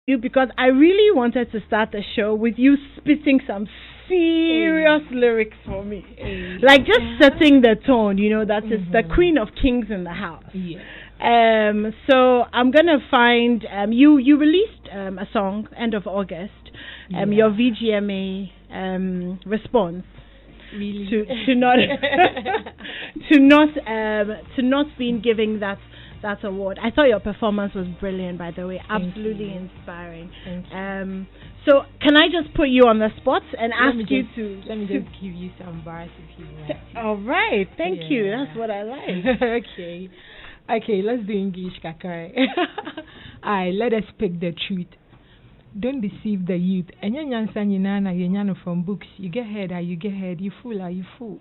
you because I really wanted to start the show with you spitting some serious lyrics for me. Like just setting the tone, that is the Queen of Kings in the house. Yeah. So I'm gonna find you released a song end of August. Your VGMA response Really? to not to not being giving that award. I thought your performance was brilliant, by the way. Absolutely inspiring. Thank you. So can I just put you on the spot and ask you to let me just give you some bars if you want. All right, thank you. That's what I like. Okay, let's do English, Kakai. Alright, let us speak the truth. Don't deceive the youth. And you from books. You get head, you get head. You fool.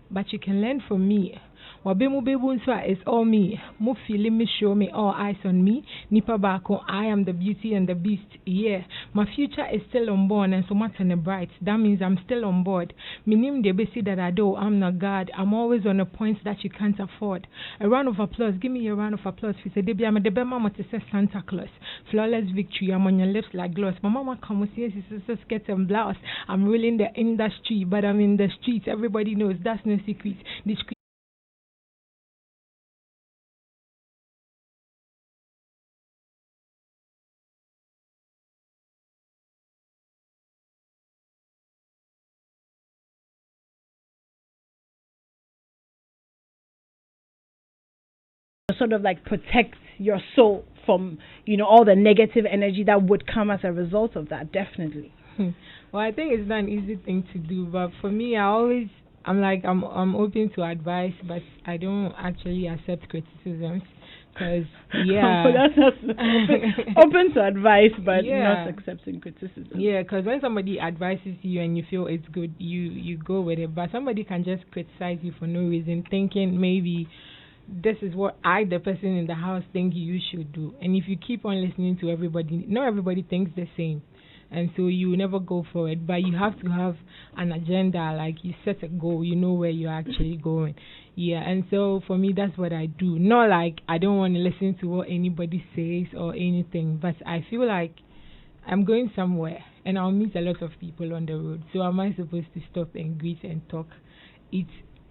But you can learn from me. It's all me. Mo feeling me, show me, all eyes on me. Nipa bako, I am the beauty and the beast. Yeah, my future is still unborn and so much and bright. That means I'm still on board. Minim de besi that I do. I'm not God. I'm always on a point that you can't afford. A round of applause. Give me a round of applause. Fi say debi I'm the best mama to say Santa Claus. Flawless victory. I'm on your lips like gloss. My mama come with yes, skirt and blouse. I'm ruling the industry, but I'm in the streets. Everybody knows that's no secret. Sort of like protect your soul from all the negative energy that would come as a result of that. Definitely. Well, I think it's not an easy thing to do, but for me, I'm open to advice, but I don't actually accept criticisms because that's not open to advice, but not accepting criticism. Yeah, because when somebody advises you and you feel it's good, you go with it, but somebody can just criticize you for no reason, thinking maybe this is what the person in the house, think you should do. And if you keep on listening to everybody, not everybody thinks the same. And so you never go for it. But you have to have an agenda, like you set a goal, you know where you're actually going. Yeah, and so for me, that's what I do. Not like I don't want to listen to what anybody says or anything, but I feel like I'm going somewhere and I'll meet a lot of people on the road. So am I supposed to stop and greet and talk?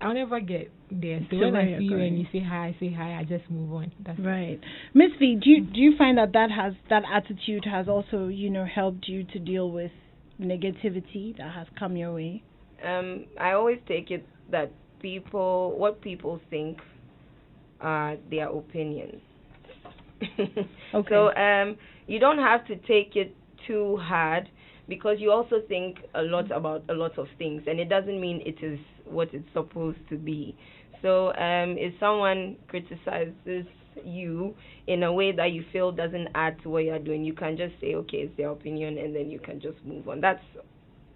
I'll never get there. So when I see you and you say hi, I just move on. That's right. Miss V, do you find that attitude has also, helped you to deal with negativity that has come your way? I always take it that what people think are their opinions. Okay. So you don't have to take it too hard, because you also think a lot about a lot of things, and it doesn't mean it is what it's supposed to be. So if someone criticizes you in a way that you feel doesn't add to what you're doing, you can just say, okay, it's their opinion, and then you can just move on. That's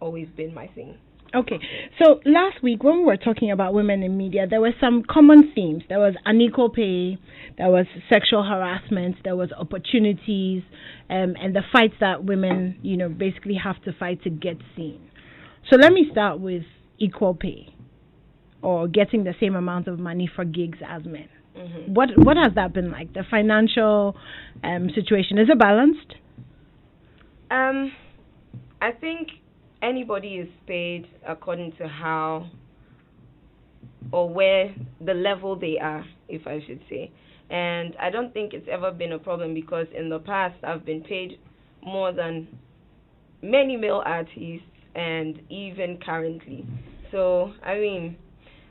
always been my thing. Okay, so last week when we were talking about women in media, there were some common themes. There was unequal pay, there was sexual harassment, there was opportunities, and the fights that women, basically have to fight to get seen. So let me start with equal pay, or getting the same amount of money for gigs as men. Mm-hmm. What has that been like? The financial situation, is it balanced? I think anybody is paid according to how or where the level they are, if I should say. And I don't think it's ever been a problem, because in the past I've been paid more than many male artists, and even currently. So, I mean,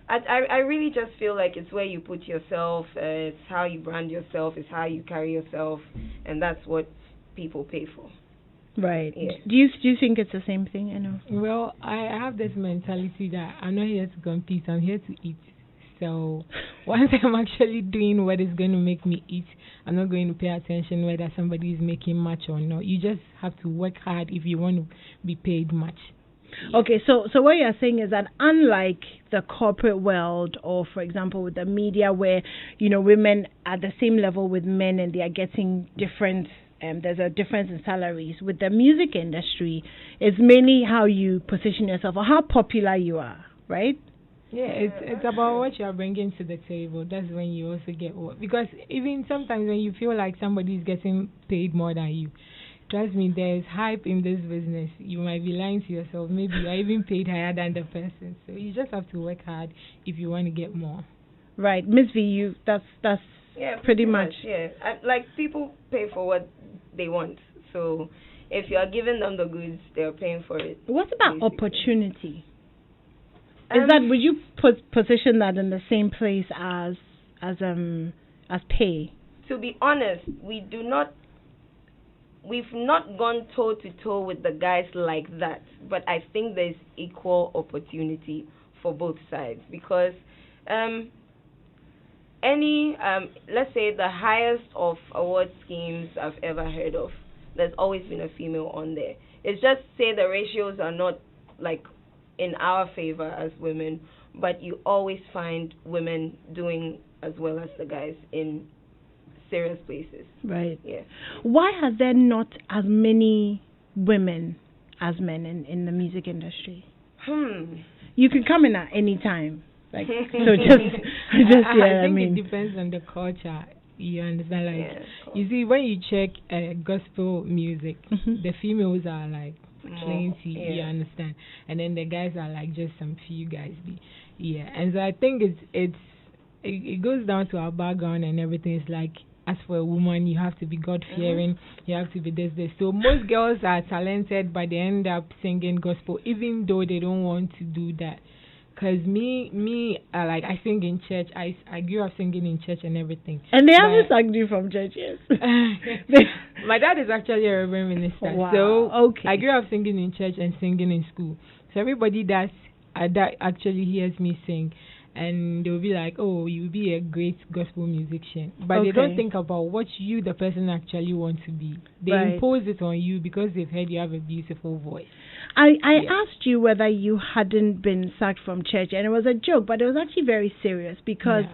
I really just feel like it's where you put yourself, it's how you brand yourself, it's how you carry yourself, and that's what people pay for. Right. Yeah. Do you think it's the same thing? I know. Well, I have this mentality that I'm not here to compete, I'm here to eat. So once I'm actually doing what is going to make me eat, I'm not going to pay attention whether somebody is making much or not. You just have to work hard if you want to be paid much. Okay, so what you're saying is that unlike the corporate world, or for example with the media, where women are at the same level with men and they are getting different, there's a difference in salaries. With the music industry, it's mainly how you position yourself or how popular you are, right? Yeah, it's about what you are bringing to the table. That's when you also get what. Because even sometimes when you feel like somebody is getting paid more than you, Trust me, there's hype in this business. You might be lying to yourself. Maybe you're even paid higher than the person. So you just have to work hard if you want to get more. Right, Miss V, that's Yeah, pretty much. Yeah, like people pay for what they want. So if you are giving them the goods, they're paying for it. What about basically. opportunity? Is that, would you position that in the same place as pay? To be honest, we've not gone toe to toe with the guys like that, but I think there's equal opportunity for both sides because let's say the highest of award schemes I've ever heard of, there's always been a female on there. It's just say the ratios are not like in our favor as women, but you always find women doing as well as the guys in serious places. Right. Yeah. Why are there not as many women as men in the music industry? You can come in at any time. Like, so just yeah. I think it depends on the culture. You understand? Like, you see, when you check gospel music, the females are like plenty. You understand? And then the guys are like just some few guys. Yeah. And so I think it goes down to our background and everything. It's like, as for a woman, you have to be God-fearing. You have to be this. So most girls are talented, but they end up singing gospel, even though they don't want to do that. Because like, I sing in church. I grew up singing in church and everything. And they haven't sacked you from church, yes. My dad is actually a reverend minister. Wow. So I grew up singing in church and singing in school. So everybody that actually hears me sing, and they'll be like, oh, you'll be a great gospel musician. But they don't think about what you, the person, actually want to be. They impose it on you because they've heard you have a beautiful voice. I asked you whether you hadn't been sacked from church, and it was a joke, but it was actually very serious because,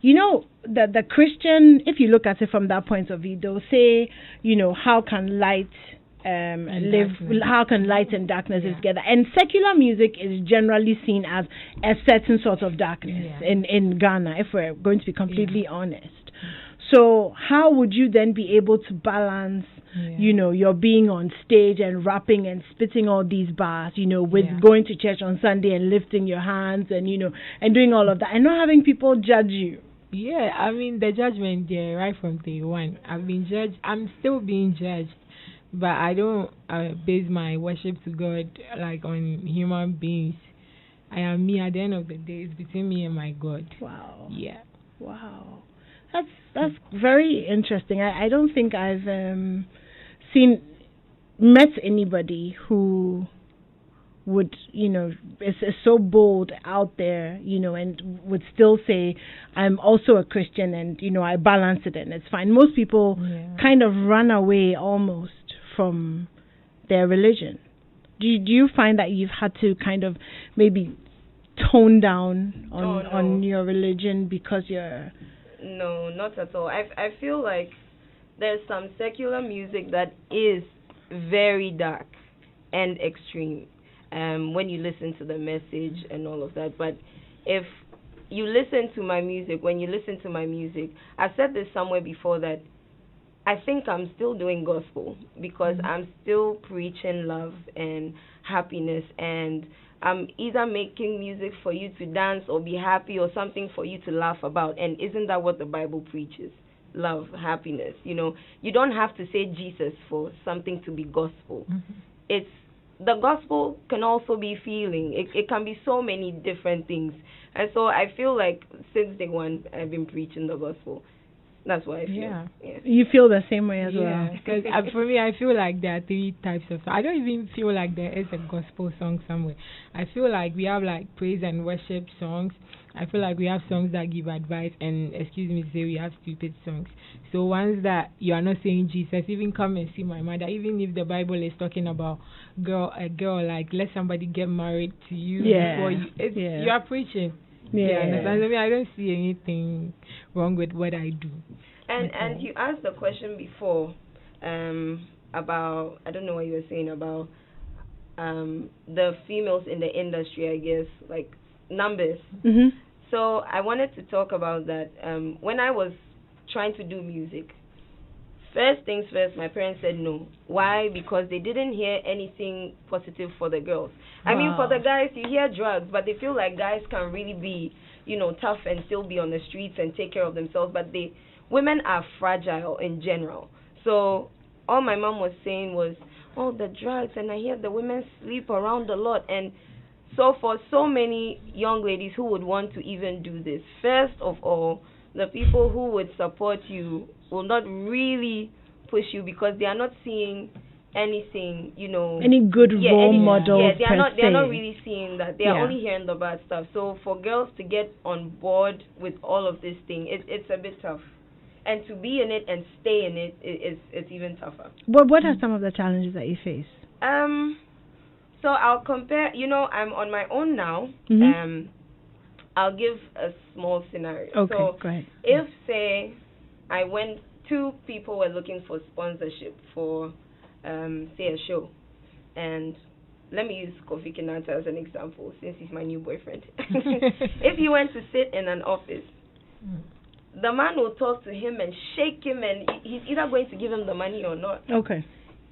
you know, the Christian, if you look at it from that point of view, they'll say, you know, how can light how can light and darkness live together? And secular music is generally seen as a certain sort of darkness in Ghana, if we're going to be completely honest. So how would you then be able to balance, you know, your being on stage and rapping and spitting all these bars, you know, with going to church on Sunday and lifting your hands and, you know, and doing all of that and not having people judge you? Yeah, I mean, the judgment there, right from day one. I've been judged. I'm still being judged. But I don't base my worship to God like on human beings. I am me at the end of the day. It's between me and my God. Wow. Yeah. Wow. That's very interesting. I don't think I've met anybody who would, you know, is so bold out there, you know, and would still say, I'm also a Christian and, you know, I balance it and it's fine. Most people kind of run away almost from their religion. Do you find that you've had to kind of maybe tone down on your religion because you're... No, not at all. I feel like there's some secular music that is very dark and extreme when you listen to the message and all of that. But if you listen to my music, I've said this somewhere before that I think I'm still doing gospel because I'm still preaching love and happiness, and I'm either making music for you to dance or be happy or something for you to laugh about. And isn't that what the Bible preaches? Love, happiness. You know, you don't have to say Jesus for something to be gospel. It's the gospel can also be feeling. It can be so many different things. And so I feel like since day one I've been preaching the gospel. That's what I feel. Yeah. You feel the same way as well. Yeah, because for me, I feel like there are three types of... I don't even feel like there is a gospel song somewhere. I feel like we have like praise and worship songs. I feel like we have songs that give advice, and excuse me to say, we have stupid songs. So ones that you are not saying Jesus, even come and see my mother, even if the Bible is talking about a girl, like let somebody get married to you before you... You are preaching. I don't see anything wrong with what I do. And you asked the question before about, I don't know what you were saying about the females in the industry, I guess, like numbers. So I wanted to talk about that. When I was trying to do music, First things first, my parents said no. Why? Because they didn't hear anything positive for the girls. I mean, for the guys, you hear drugs, but they feel like guys can really be, tough and still be on the streets and take care of themselves. But women are fragile in general. So all my mom was saying was, oh, the drugs, and I hear the women sleep around a lot. And so for so many young ladies who would want to even do this, first of all, the people who would support you will not really push you because they are not seeing anything, any good role models. Yeah, they are not really seeing that. They are only hearing the bad stuff. So for girls to get on board with all of this thing, it's a bit tough. And to be in it and stay in it, it's even tougher. What are some of the challenges that you face? So I'll compare. I'm on my own now. Mm-hmm. I'll give a small scenario. Okay, so go ahead. If, say, two people were looking for sponsorship for, say, a show, and let me use Kofi Kinata as an example, since he's my new boyfriend. If he went to sit in an office, the man will talk to him and shake him, and he's either going to give him the money or not. Okay.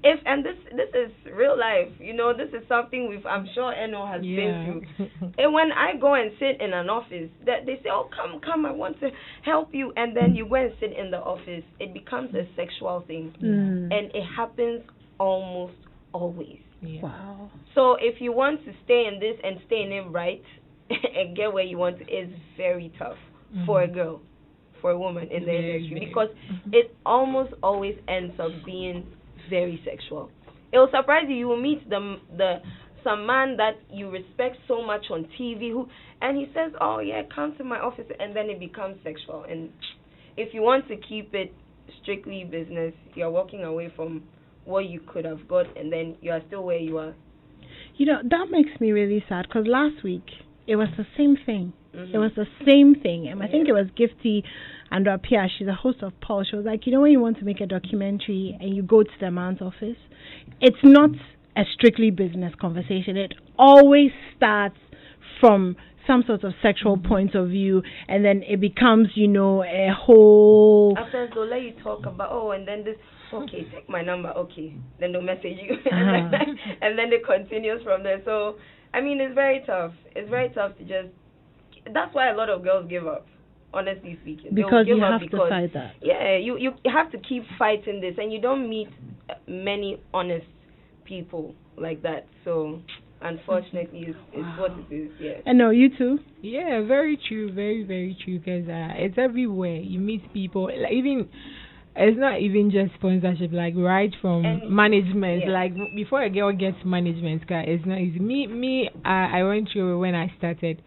And this is real life, this is something I'm sure Eno has been through. And when I go and sit in an office, they say, oh, come, I want to help you. And then you go and sit in the office, it becomes a sexual thing. And it happens almost always. Yeah. Wow. So if you want to stay in this and stay in it right and get where you want to, it's very tough for a girl, for a woman in the industry, because it almost always ends up being very sexual. It will surprise you. You will meet some man that you respect so much on TV and he says, oh yeah, come to my office, and then it becomes sexual. And if you want to keep it strictly business, you're walking away from what you could have got, and then you are still where you are. That makes me really sad, because last week it was the same thing. It was the same thing. And I think it was Gifty and Rapia, she's a host of Paul. She was like, when you want to make a documentary and you go to the man's office, it's not a strictly business conversation. It always starts from some sort of sexual point of view, and then it becomes, a whole... After they'll let you talk about, and then this, okay, take my number, okay. Then they'll message you. And then it continues from there. So, I mean, it's very tough. It's very tough to just... That's why a lot of girls give up, honestly speaking. Because you have to fight that. Yeah, you have to keep fighting this, and you don't meet many honest people like that. So, unfortunately, it's what it is, yeah. And no, you too? Yeah, very true, very, very true, because it's everywhere. You meet people, even... It's not even just sponsorship, like right from management. Yeah. Like before a girl gets management, it's not easy. I went through when I started,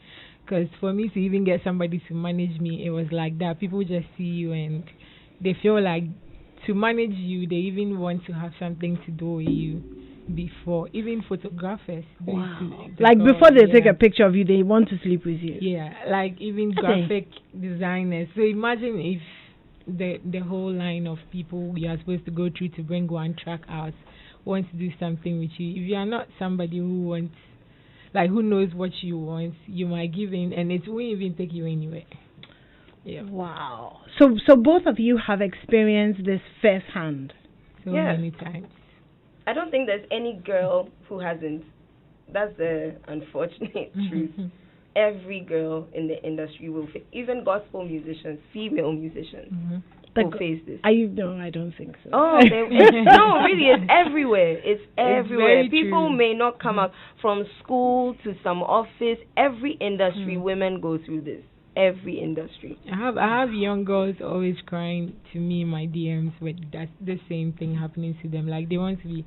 because for me to even get somebody to manage me, it was like that. People just see you and they feel like to manage you, they even want to have something to do with you before. Even photographers. Wow. Like before they take a picture of you, they want to sleep with you. Yeah, like even graphic designers. So imagine if the whole line of people you are supposed to go through to bring one track out want to do something with you. If you are not somebody who wants, like who knows what you want, you might give in and it won't even take you anywhere. Yeah. Wow. So both of you have experienced this firsthand. So many times. I don't think there's any girl who hasn't. That's the unfortunate truth. Every girl in the industry will face, even gospel musicians, female musicians, will face this. No, I don't think so. Oh, no, really, it's everywhere. It's everywhere. People true. may not come out from school to some office. Every industry, women go through this. Every industry. I have young girls always crying to me in my DMs with that the same thing happening to them. Like they want to be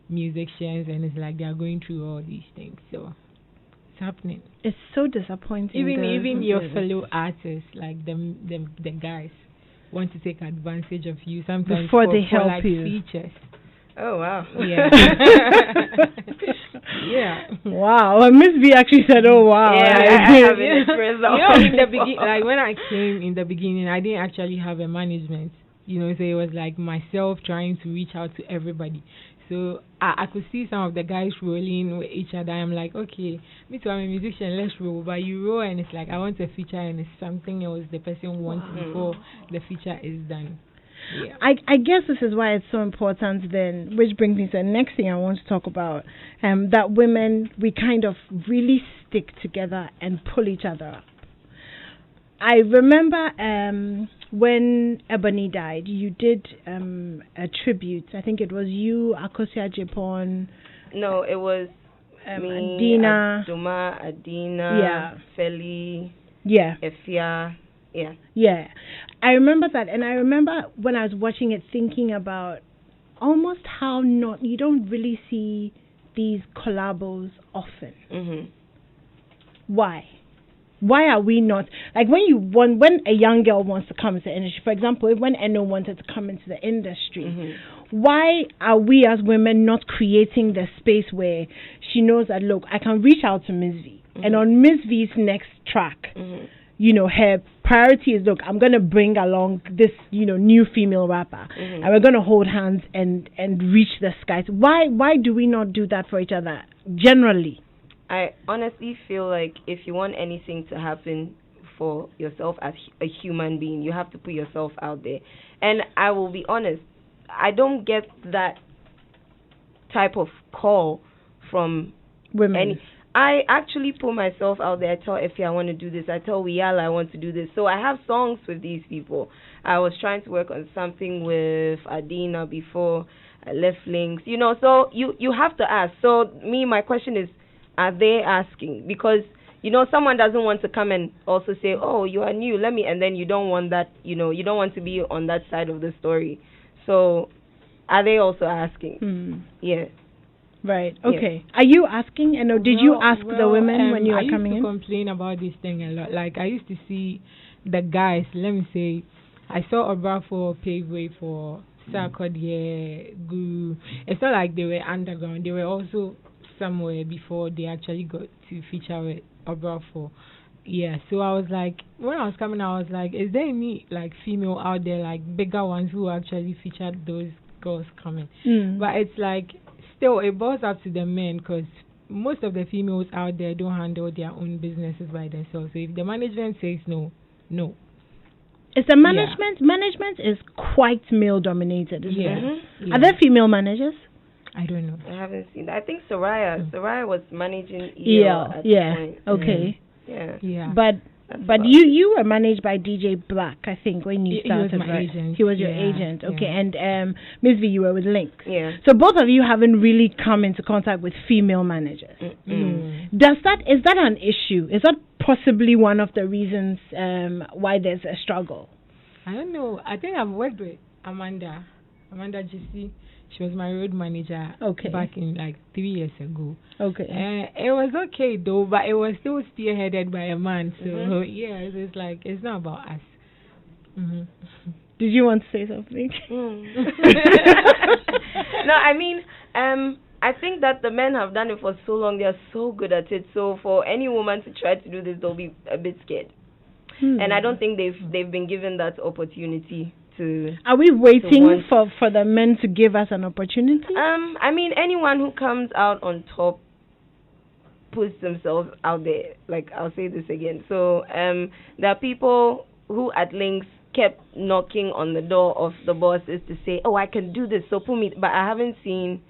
musicians, and it's like they are going through all these things. So. It's happening. It's so disappointing. Even your fellow artists, like the guys, want to take advantage of you sometimes before they help like you. Features. Oh wow! Yeah. Yeah. Wow. Miss B actually said, "Oh wow." Yeah, I have an experience. In the beginning, like when I came in the beginning, I didn't actually have a management. So it was like myself trying to reach out to everybody. So I could see some of the guys rolling with each other. I'm like, okay, me too, I'm a musician, let's roll. But you roll and it's like, I want a feature and it's something else the person wants before the feature is done. Yeah. I guess this is why it's so important then, which brings me to the next thing I want to talk about, that women, we kind of really stick together and pull each other up. I remember when Ebony died, you did a tribute. I think it was you, Akosia Japon. No, it was me, Adina. Adina, Feli, Efia. Yeah. I remember that, and I remember when I was watching it thinking about almost how you don't really see these collabos often. Mm-hmm. Why? Why are we not, like, when a young girl wants to come into the industry, for example, when Eno wanted to come into the industry, why are we as women not creating the space where she knows that, look, I can reach out to Ms. V, and on Ms. V's next track, you know, her priority is, look, I'm going to bring along this, you know, new female rapper, and we're going to hold hands and reach the skies. Why do we not do that for each other generally? I honestly feel like if you want anything to happen for yourself as a human being, you have to put yourself out there. And I will be honest, I don't get that type of call from women. I actually put myself out there. I tell Effie I want to do this. I tell Wiyala I want to do this. So I have songs with these people. I was trying to work on something with Adina before I left Links. You know, so you have to ask. So my question is, are they asking? Because, you know, someone doesn't want to come and also say, oh, you are new, and then you don't want that, you know, you don't want to be on that side of the story. So are they also asking? Yeah. Right. Okay. Yeah. Are you asking? And did you ask the women when you were coming in? I used to complain about this thing a lot. Like, I used to see the guys, let me say, I saw Obrafo pave way for Sarkodie, Guru. It's not like they were underground. They were also somewhere before they actually got to feature with Obrafo. Yeah, so I was like, when I was coming, I was like, is there any, like, female out there, like, bigger ones who actually featured those girls coming? But it's like, still, it boils up to the men, because most of the females out there don't handle their own businesses by themselves. So if the management says no. It's the management. Yeah. Management is quite male dominated, isn't it? Yeah. Are there female managers? I don't know. I haven't seen that. I think Soraya was managing EL at the point. Okay. Yeah. But you were managed by DJ Black, I think, when you started. He was my agent. He was your agent. Okay. Yeah. And Ms. V, you were with Link. Yeah. So both of you haven't really come into contact with female managers. Is that an issue? Is that possibly one of the reasons why there's a struggle? I don't know. I think I've worked with Amanda GC. She was my road manager back in like 3 years ago. Okay. It was okay though, but it was still spearheaded by a man. So yeah, it's like, it's not about us. Did you want to say something? No, I mean, I think that the men have done it for so long. They are so good at it. So for any woman to try to do this, they'll be a bit scared. And I don't think they've been given that opportunity. Are we waiting for the men to give us an opportunity? I mean, anyone who comes out on top puts themselves out there. Like, I'll say this again. So there are people who at Links kept knocking on the door of the bosses to say, oh, I can do this, so put me. But I haven't seen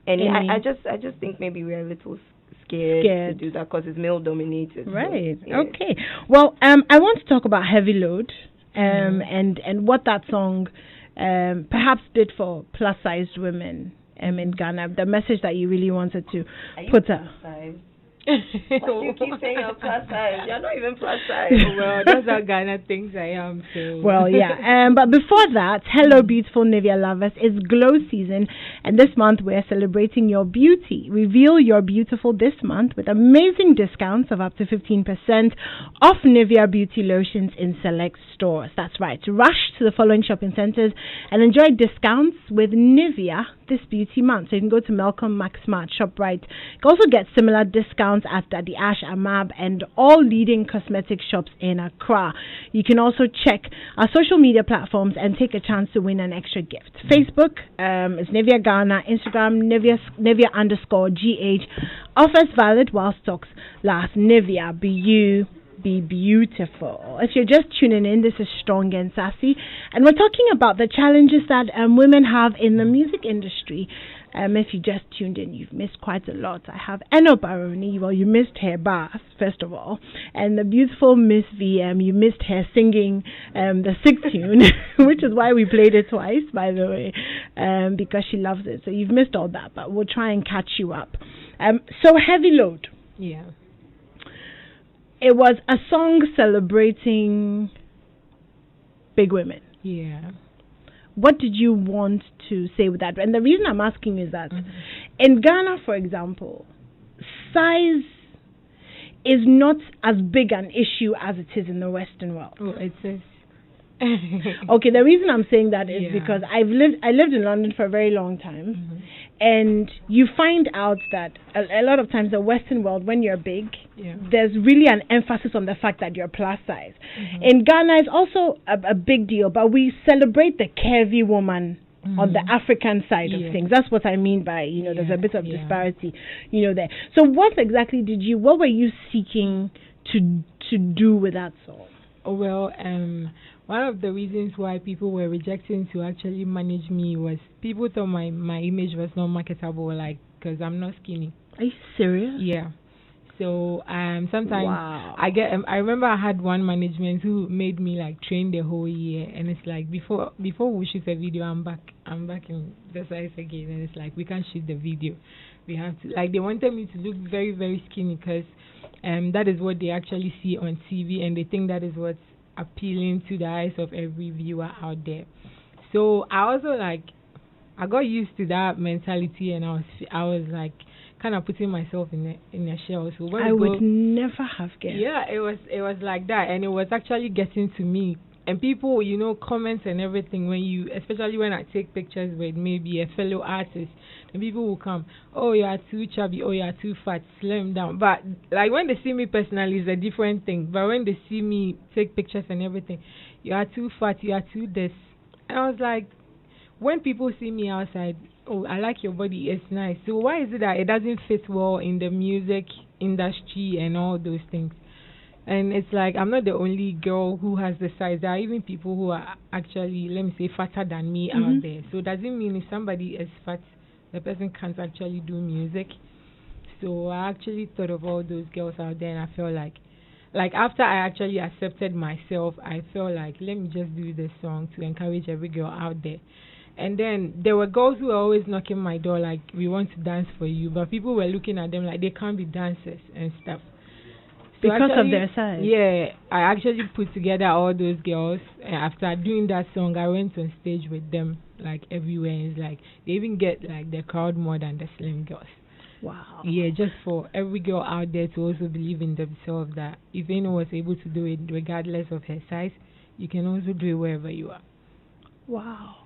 any. I just think maybe we're a little scared to do that because it's male dominated. Right. So, yeah. Okay. Well, I want to talk about Heavy Load. And what that song perhaps did for plus-sized women in Ghana, the message that you really wanted to put out. Why do you keep saying you're plus size? You're not even plus size. Well, that's how Ghana thinks I am. So. Well, yeah. But before that, hello, beautiful Nivea lovers. It's glow season, and this month we're celebrating your beauty. Reveal your beautiful this month with amazing discounts of up to 15% off Nivea beauty lotions in select stores. That's right. Rush to the following shopping centers and enjoy discounts with Nivea this beauty month. So you can go to Malcolm, Max Smart, ShopRite. You can also get similar discounts at the Ash Amab and all leading cosmetic shops in Accra. You can also check our social media platforms and take a chance to win an extra gift. Facebook is Nivea Ghana, Instagram Nivea_GH. Offers valid while stocks last. Nivea, be you, be beautiful. If you're just tuning in, this is Strong and Sassy, and we're talking about the challenges that women have in the music industry. If you just tuned in, you've missed quite a lot. I have Animwaa Anim-Addo. Well, you missed her bass, first of all, and the beautiful Miss VM, you missed her singing the sixth tune, which is why we played it twice, by the way, because she loves it. So you've missed all that, but we'll try and catch you up. So Heavy Load. Yeah. It was a song celebrating big women. Yeah. What did you want to say with that? And the reason I'm asking is that in Ghana, for example, size is not as big an issue as it is in the Western world. Oh, it is. Okay, the reason I'm saying that is because I lived in London for a very long time, and you find out that a lot of times the Western world, when you're big, there's really an emphasis on the fact that you're plus size. In Ghana, it's also a big deal, but we celebrate the curvy woman on the African side of things. That's what I mean by, there's a bit of disparity, there. So what were you seeking to do with that song? Oh, well, one of the reasons why people were rejecting to actually manage me was people thought my image was not marketable, because I'm not skinny. Are you serious? Yeah. So sometimes I remember I had one management who made me train the whole year, and it's like before we shoot a video, I'm back in the size again, and it's like we can't shoot the video. We have to they wanted me to look very, very skinny because that is what they actually see on TV, and they think that is what's appealing to the eyes of every viewer out there. So I also I got used to that mentality, and I was kind of putting myself in a shell. So when I would never have guessed. Yeah, it was like that, and it was actually getting to me. And people, comments and everything especially when I take pictures with maybe a fellow artist, and people will come, oh, you are too chubby, oh, you are too fat, slim down. But when they see me personally, it's a different thing. But when they see me take pictures and everything, you are too fat, you are too this. And I was like, when people see me outside, oh, I like your body, it's nice. So why is it that it doesn't fit well in the music industry and all those things? And it's I'm not the only girl who has the size. There are even people who are actually, let me say, fatter than me out there. So does it mean if somebody is fat, the person can't actually do music? So I actually thought of all those girls out there, and I felt like after I actually accepted myself, I felt let me just do this song to encourage every girl out there. And then there were girls who were always knocking my door we want to dance for you, but people were looking at them they can't be dancers and stuff. So because of their size. Yeah, I actually put together all those girls. And after doing that song, I went on stage with them everywhere. It's they even get the crowd more than the slim girls. Wow. Yeah, just for every girl out there to also believe in themselves that if anyone was able to do it regardless of her size, you can also do it wherever you are. Wow.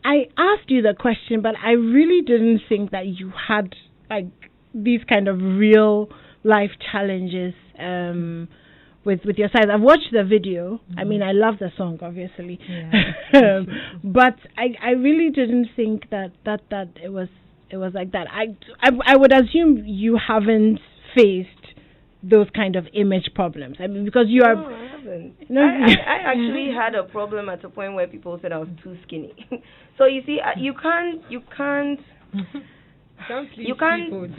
I asked you the question, but I really didn't think that you had these kind of real life challenges with your size. I've watched the video. I mean, I love the song, obviously. Yeah. But I really didn't think that it was like that. I would assume you haven't faced those kind of image problems. I mean, because you are. No, I haven't. No, I actually had a problem at a point where people said I was too skinny. So you see, you can't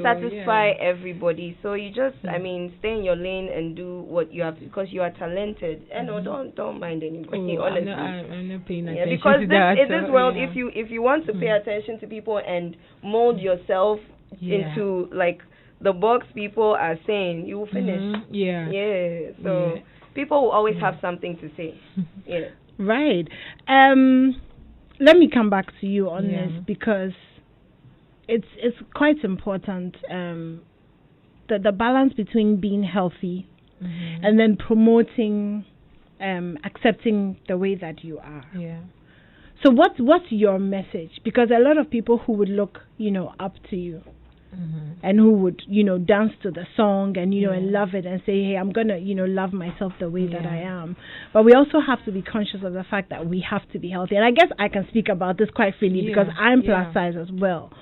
satisfy everybody. So you just, stay in your lane and do what you have because you are talented. And don't mind anybody. Honestly, I'm not paying attention. Because to that, in this world, if you want to pay attention to people and mold yourself into the box people are saying, you will finish. Yeah. So people will always have something to say. Yeah. Right. Let me come back to you on this because it's quite important the balance between being healthy and then promoting accepting the way that you are. Yeah. So what's your message? Because a lot of people who would look, up to you and who would, dance to the song and, and love it and say, hey, I'm going to, love myself the way that I am. But we also have to be conscious of the fact that we have to be healthy. And I guess I can speak about this quite freely because I'm plus size as well.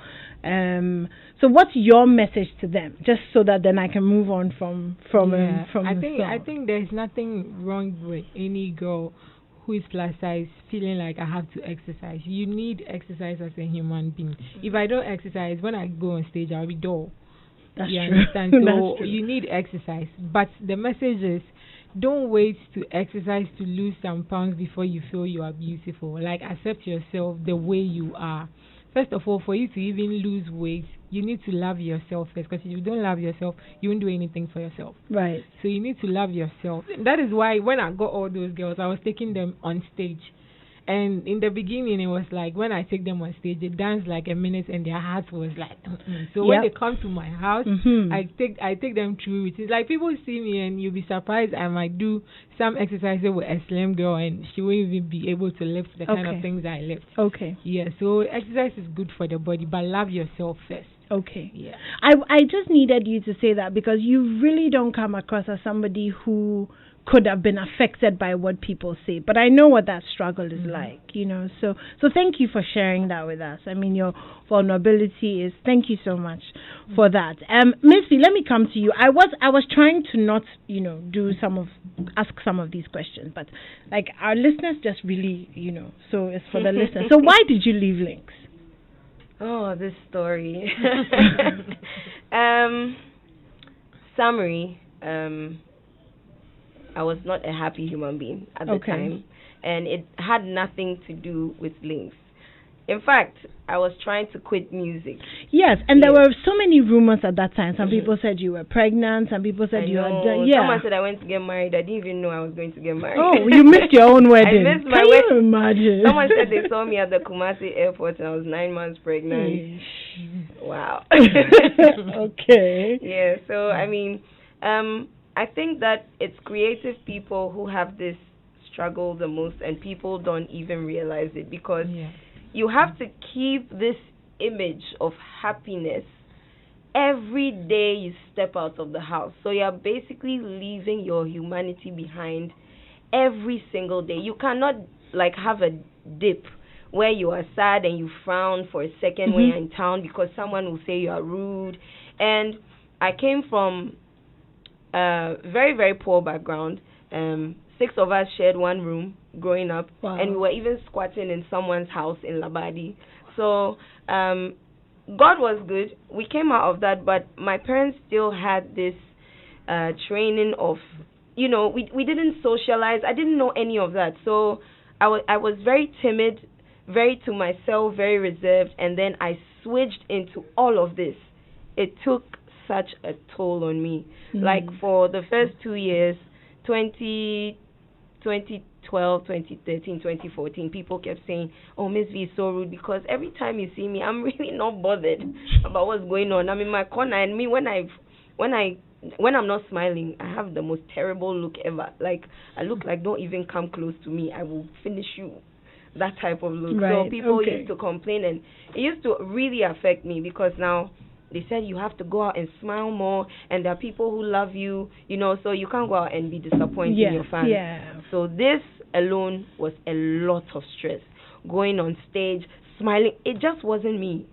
So what's your message to them? Just so that then I can move on from I think there's nothing wrong with any girl who is plus size feeling like I have to exercise. You need exercise as a human being. If I don't exercise, when I go on stage, I'll be dull. That's you true. understand? So That's true. you need exercise. But the message is, don't wait to exercise to lose some pounds before you feel you are beautiful. Like, accept yourself the way you are. First of all, for you to even lose weight, you need to love yourself first. Because if you don't love yourself, you won't do anything for yourself. Right. So you need to love yourself. That is why when I got all those girls, I was taking them on stage. And in the beginning, it was like, when I take them on stage, they dance like a minute and their heart was like, So when they come to my house, I take them through it. It's like people see me and you'll be surprised. I might do some exercises with a slim girl and she won't even be able to lift the kind of things I lift. Okay. Yeah, so exercise is good for the body, but love yourself first. Okay. Yeah. I just needed you to say that because you really don't come across as somebody who could have been affected by what people say, but I know what that struggle is like, so thank you for sharing that with us. I mean, your vulnerability is, thank you so much for that. Miss V, let me come to you. I was trying to not ask some of these questions, but like our listeners just really, so it's for the listeners. So why did you leave Links? Oh, this story. Summary. I was not a happy human being at the time, and it had nothing to do with Links. In fact, I was trying to quit music. Yes, and there were so many rumors at that time. Some people said you were pregnant. Some people said you had done. Yeah. Someone said I went to get married. I didn't even know I was going to get married. Oh, you missed your own wedding. I missed my wedding. Can you imagine? Someone said they saw me at the Kumasi airport and I was 9 months pregnant. Wow. Okay. Yeah, so I mean, I think that it's creative people who have this struggle the most, and people don't even realize it because you have to keep this image of happiness every day you step out of the house. So you're basically leaving your humanity behind every single day. You cannot like have a dip where you are sad and you frown for a second when you're in town because someone will say you are rude. And I came from very, very poor background. 6 of us shared one room growing up, and we were even squatting in someone's house in Labadi. So God was good. We came out of that, but my parents still had this training of, we didn't socialize. I didn't know any of that. So I was very timid, very to myself, very reserved, and then I switched into all of this. It took such a toll on me. Like for the first 2 years, 2012, 2013, 2014, people kept saying, oh, Miss V is so rude, because every time you see me, I'm really not bothered about what's going on. I'm in my corner, and me, when I'm not smiling, I have the most terrible look ever. Like, I look like, don't even come close to me, I will finish you. That type of look. Right. So people used to complain, and it used to really affect me, because now they said you have to go out and smile more, and there are people who love you, so you can't go out and be disappointing your fans. Yeah. So this alone was a lot of stress. Going on stage, smiling, it just wasn't me.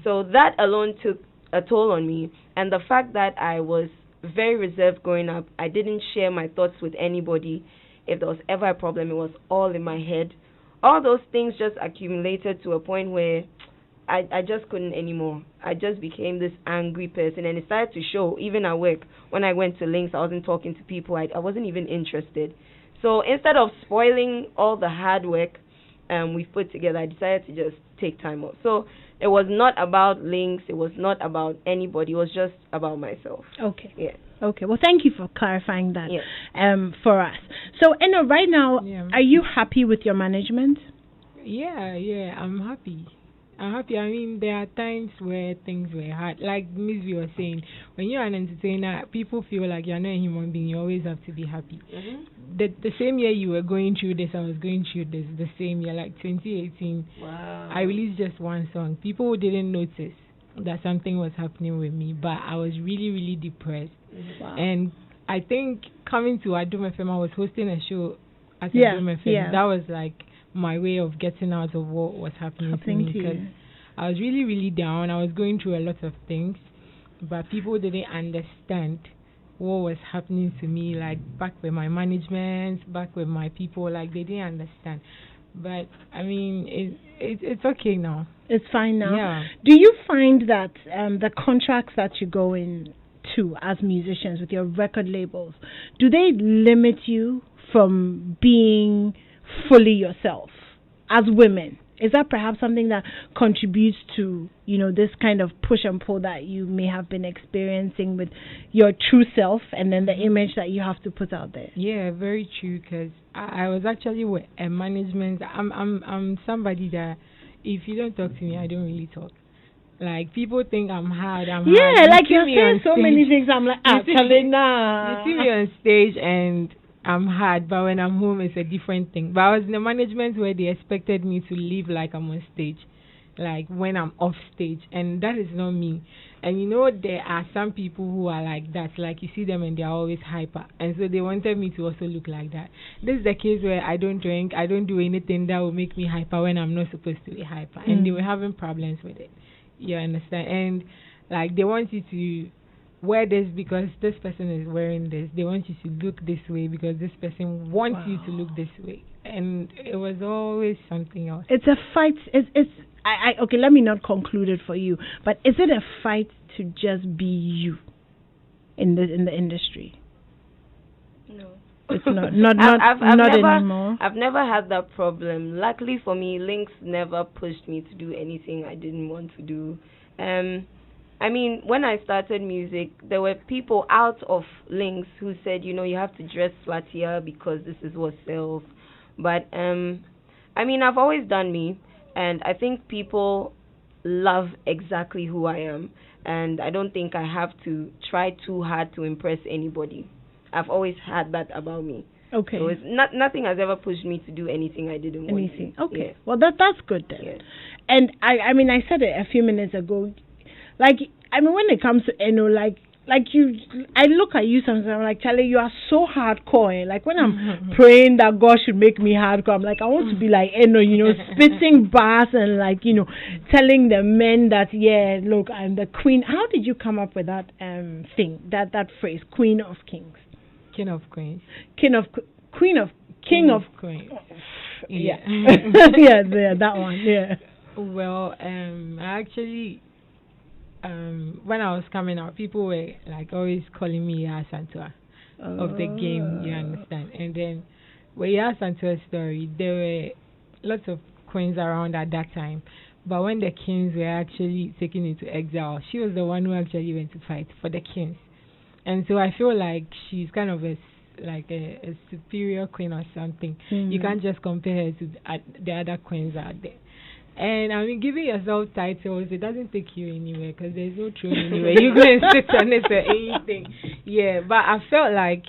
So that alone took a toll on me. And the fact that I was very reserved growing up, I didn't share my thoughts with anybody. If there was ever a problem, it was all in my head. All those things just accumulated to a point where I just couldn't anymore. I just became this angry person, and it started to show even at work. When I went to Links, I wasn't talking to people. I wasn't even interested. So instead of spoiling all the hard work we've put together, I decided to just take time off. So it was not about Links. It was not about anybody. It was just about myself. Okay. Yeah. Okay. Well, thank you for clarifying that for us. So, Eno, right now, are you happy with your management? Yeah, I'm happy. I mean, there are times where things were hard. Like Miss V was saying, when you're an entertainer, people feel like you're not a human being. You always have to be happy. The same year you were going through this, I was going through this. The same year, like 2018, I released just one song. People didn't notice that something was happening with me, but I was really, really depressed. And I think coming to Adom FM, I was hosting a show at Adom FM. That was like my way of getting out of what was happening to me, because I was really, really down. I was going through a lot of things, but people didn't understand what was happening to me, like back with my management, back with my people, like they didn't understand. But I mean, it's okay now. It's fine now. Yeah. Do you find that the contracts that you go into as musicians with your record labels, do they limit you from being fully yourself as women? Is that perhaps something that contributes to, this kind of push and pull that you may have been experiencing with your true self and then the image that you have to put out there? Yeah, very true. Because I was actually with a management. I'm somebody that if you don't talk to me, I don't really talk. Like people think I'm hard. Yeah, like you're saying so many things. I'm like, actually, You nah. see me on stage and I'm hard, but when I'm home, it's a different thing. But I was in a management where they expected me to live like I'm on stage, like when I'm off stage, and that is not me. And there are some people who are like that, like you see them and they're always hyper, and so they wanted me to also look like that. This is the case where I don't drink, I don't do anything that will make me hyper when I'm not supposed to be hyper, and they were having problems with it. You understand? And like they want you to wear this because this person is wearing this. They want you to look this way because this person wants you to look this way. And it was always something else. It's a fight. Okay, let me not conclude it for you. But is it a fight to just be you in the industry? No. It's not anymore. I've never had that problem. Luckily for me, Lynx never pushed me to do anything I didn't want to do. I mean, when I started music, there were people out of Lynx who said, you have to dress flattier because this is what sells. But, I mean, I've always done me, and I think people love exactly who I am, and I don't think I have to try too hard to impress anybody. I've always had that about me. Okay. So it's nothing has ever pushed me to do anything I didn't want to do. Okay. Yeah. Well, that's good then. Yeah. And I mean, I said it a few minutes ago. Like, I mean, when it comes to Eno, like you, I look at you sometimes, I'm like, Charlie, you are so hardcore. Like, when I'm praying that God should make me hardcore, I'm like, I want to be like Eno, spitting bars and like, telling the men that, yeah, look, I'm the queen. How did you come up with that thing, that phrase, Queen of Kings? King of Queens. King of Queens. Yeah. Yeah, that one, yeah. Well, actually, when I was coming out, people were like always calling me Ya Santua of the game, you understand? And then with Ya Santua's story, there were lots of queens around at that time. But when the kings were actually taken into exile, she was the one who actually went to fight for the kings. And so I feel like she's kind of a superior queen or something. You can't just compare her to the other queens out there. And I mean, giving yourself titles, it doesn't take you anywhere because there's no throne anywhere. You go and sit on it or anything. Yeah, but I felt like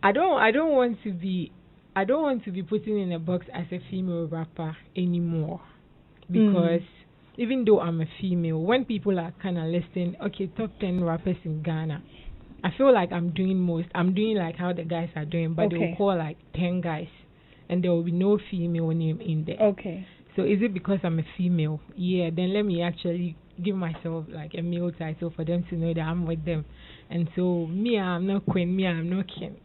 I don't want to be put in a box as a female rapper anymore because even though I'm a female, when people are kind of listing, okay, top 10 rappers in Ghana, I feel like I'm doing like how the guys are doing, but they will call like 10 guys. And there will be no female name in there. Okay. So is it because I'm a female? Yeah, then let me actually give myself like a male title for them to know that I'm with them. And so me, I'm not queen. Me, I'm not king.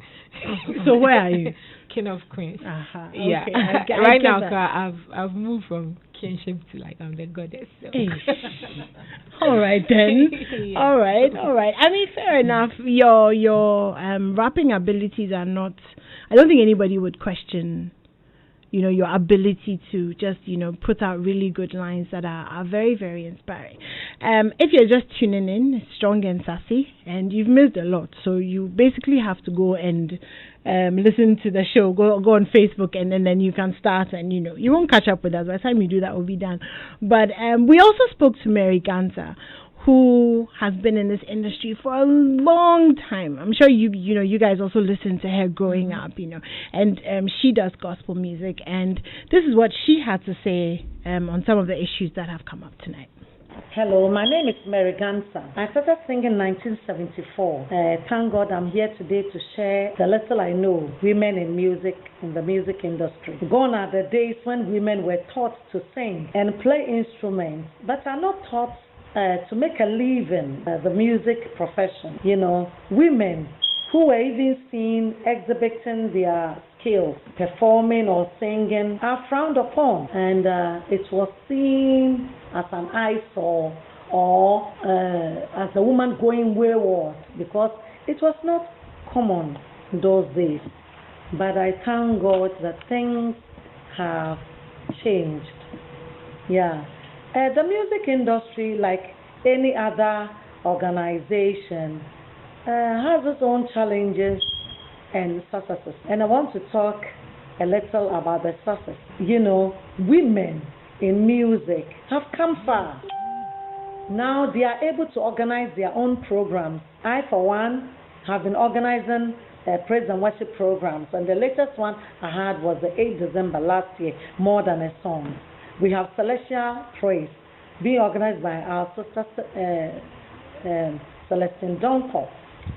So where are you? King of Queens. Uh-huh. Yeah. Okay. Right now, I've moved from kingship to like I'm the goddess. So. Hey. All right then. Yeah. All right. I mean, fair enough. Your rapping abilities are not. I don't think anybody would question, your ability to just, put out really good lines that are very, very inspiring. If you're just tuning in, it's Strong and Sassy, and you've missed a lot, so you basically have to go and listen to the show. Go on Facebook, and then you can start, and you won't catch up with us. By the time you do that, we'll be done. But we also spoke to Mary Ganza, who has been in this industry for a long time. I'm sure you guys also listened to her growing up, and she does gospel music, and this is what she had to say on some of the issues that have come up tonight. Hello, my name is Mary Gansa. I started singing in 1974. Thank God I'm here today to share the little I know women in music, in the music industry. Gone are the days when women were taught to sing and play instruments, but are not taught to make a living the music profession. You know, women who were even seen exhibiting their skills, performing or singing, are frowned upon, and it was seen as an eyesore or as a woman going wayward because it was not common those days. But I thank God that things have changed. Yeah. The music industry, like any other organization, has its own challenges and successes. And I want to talk a little about the success. You know, women in music have come far. Now they are able to organize their own programs. I, for one, have been organizing praise and worship programs, and the latest one I had was the 8th December last year, More Than a Song. We have Celestial Praise being organized by our sister Celestine Donko.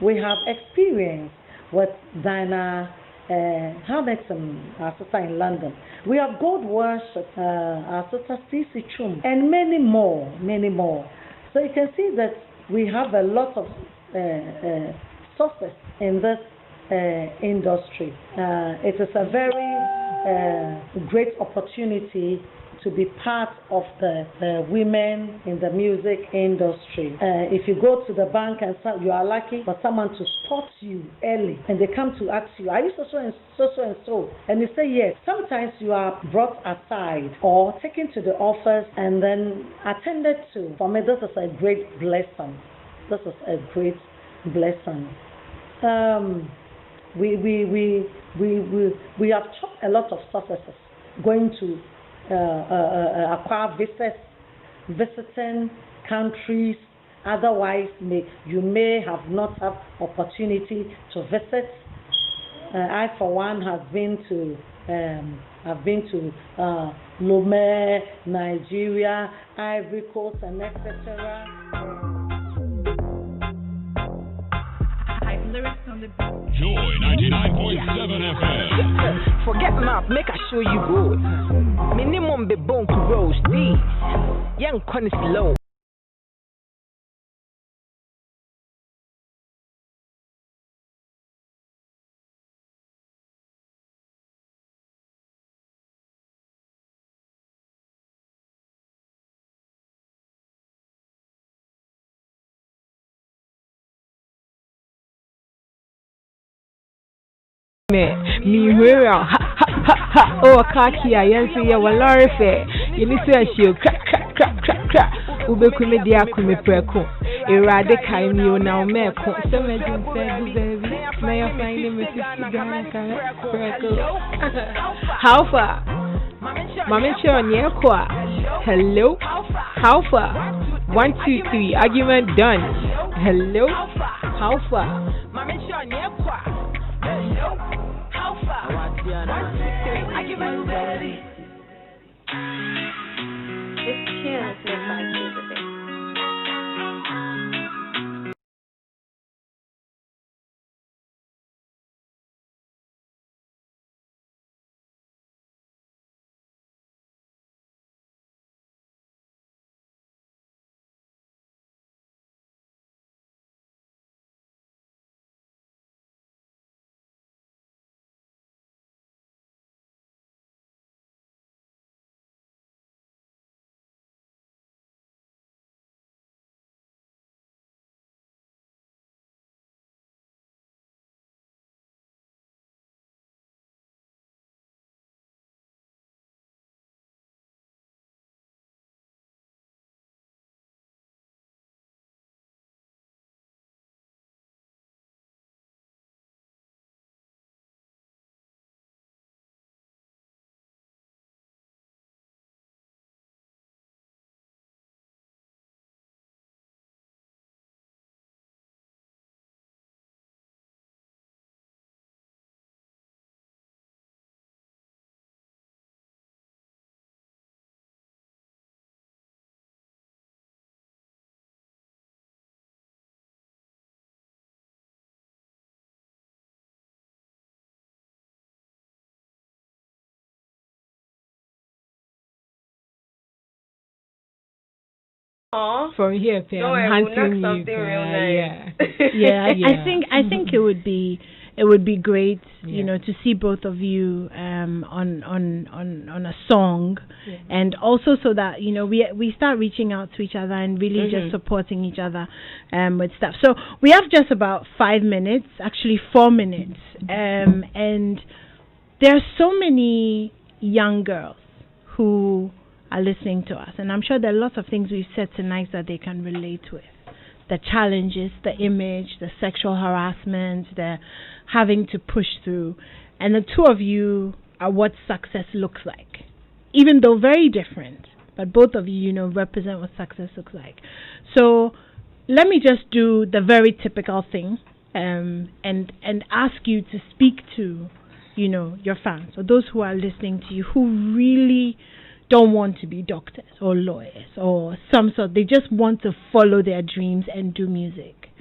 We have experience with Diana Hamilton, our sister in London. We have God Worship, our sister Sassy, and many more, many more. So you can see that we have a lot of success in this industry. It is a very great opportunity to be part of the women in the music industry. If you go to the bank and you are lucky for someone to spot you early and they come to ask you, are you so and so? And you say yes. Sometimes you are brought aside or taken to the office and then attended to. For me, this is a great blessing. This is a great blessing. We have chopped a lot of successes going to acquire visas, visiting countries. Otherwise, you may have not have opportunity to visit. I, for one, have been to Lomé, Nigeria, Ivory Coast, and etc. Joy 99.7 FM. Forget map, make I show you road. Minimum be bone to rose D. Young con is low. Me hear ha ha ha oh kaki I answer ya walore fe you need to show crack ube kume dia kume preko erade kai mi o na o meko so me din say baby na ya find me to preko how far mama show on kwa hello how far 1 2 3 argument done hello how far mama show on kwa hello how far 1 2 3 argument ready. This tune is made by Elizabeth. Aw. From here, Don't I'm worry, we'll hunting knock you. something real nice. Yeah, Yeah. I think it would be great, you Yeah. know, to see both of you on a song, Yeah. and also so that, you know, we start reaching out to each other and really just Mhm. supporting each other with stuff. So we have just about 5 minutes, actually 4 minutes, and there are so many young girls who are listening to us, and I'm sure there are lots of things we've said tonight that they can relate with. The challenges, the image, the sexual harassment, the having to push through. And the two of you are what success looks like. Even though very different, but both of you, you know, represent what success looks like. So let me just do the very typical thing, and ask you to speak to, you know, your fans, or those who are listening to you, who really don't want to be doctors or lawyers or some sort. They just want to follow their dreams and do music.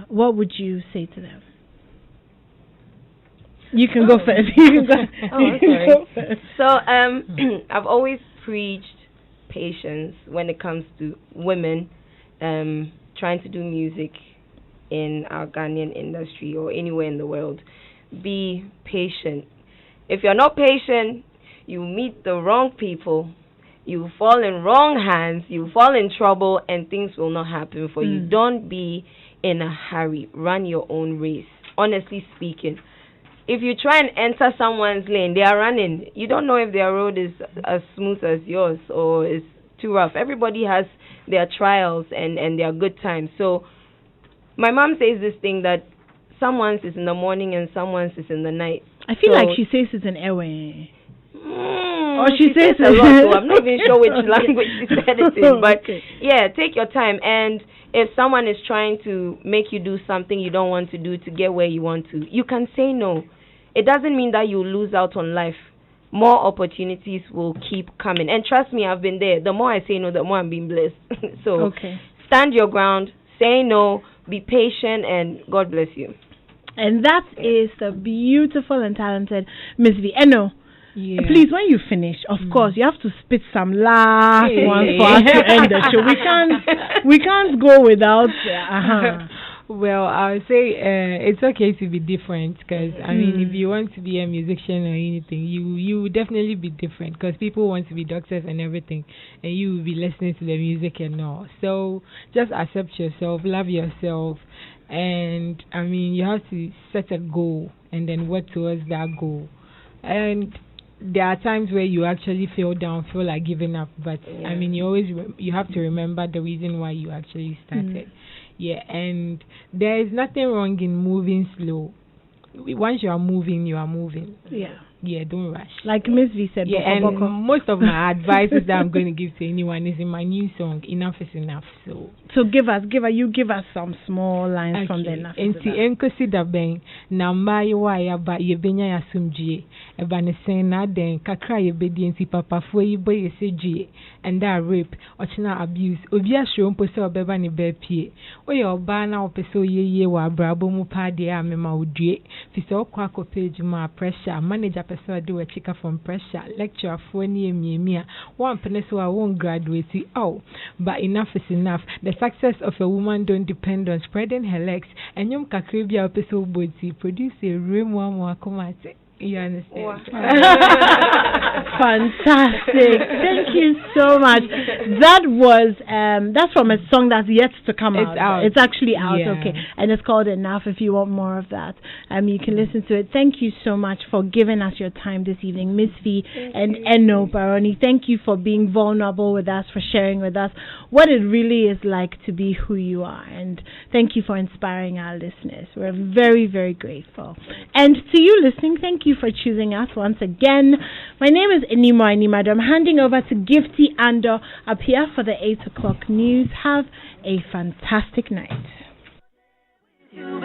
What would you say to them? You can go first. You can go, Oh, you can sorry. go first. So I've always preached patience when it comes to women trying to do music in our Ghanaian industry or anywhere in the world. Be patient. If you're not patient, you meet the wrong people, you fall in wrong hands, you fall in trouble, and things will not happen for you. Don't be in a hurry. Run your own race. Honestly speaking, if you try and enter someone's lane, they are running. You don't know if their road is as smooth as yours or is too rough. Everybody has their trials and their good times. So my mom says this thing that someone's is in the morning and someone's is in the night. I feel So- like she says it's an airway. Or she says a lot, so I'm not even sure which language she said it in. But Okay. yeah, take your time. And if someone is trying to make you do something you don't want to do to get where you want to, you can say no. It doesn't mean that you lose out on life. More opportunities will keep coming. And trust me, I've been there. The more I say no, the more I'm being blessed. So Okay. stand your ground, say no, be patient, and God bless you. And that is the beautiful and talented Miss V. Eno. Yeah. Please, when you finish, of course, you have to spit some last ones for us to end the show. We can't go without. Well, I would say it's okay to be different, because I mean, if you want to be a musician or anything, you will definitely be different, because people want to be doctors and everything, and you will be listening to the music and all. So just accept yourself, love yourself, and I mean, you have to set a goal and then work towards that goal. And there are times where you actually feel down, feel like giving up, but I mean, you have to remember the reason why you actually started. Yeah, and there is nothing wrong in moving slow. Once you are moving, you are moving. Yeah, don't rush. Like Miss V said, Yeah, boko, and boko. most of my advices that I'm going to give to anyone is in my new song, Enough is Enough. So give us some small lines from the Enough is Enti Enough. enkosi da ben na mbaye wa ya ba ye benya ya sumdie e ba ne sen na den kakra ye bedi enti papa fo yi boy ye sedie and that rape ochina abuse obi ahwe mpo se obeba ne ba pie oye oba na opese oyeye wa abrabo mu pa de a mema odue fi se okwa page ma pressure manager pese de we chika from pressure lecturer fo ni emiemi a one pene so a won graduate but enough is enough. The success of a woman don't depend on spreading her legs. And yum kakribia episode body produce a room one komate. You understand? Fantastic. Thank you so much. That was that's from a song that's yet to come out. It's out. It's actually out, Yeah. okay. And it's called Enough. If you want more of that, you can listen to it. Thank you so much for giving us your time this evening, Miss V and Eno Baroni. Thank you for being vulnerable with us, for sharing with us what it really is like to be who you are. And thank you for inspiring our listeners. We're very, very grateful. And to you listening, thank you for choosing us once again. My name is Animwaa Anim-Addo. I'm handing over to Gifty Ando up here for the 8 o'clock news. Have a fantastic night.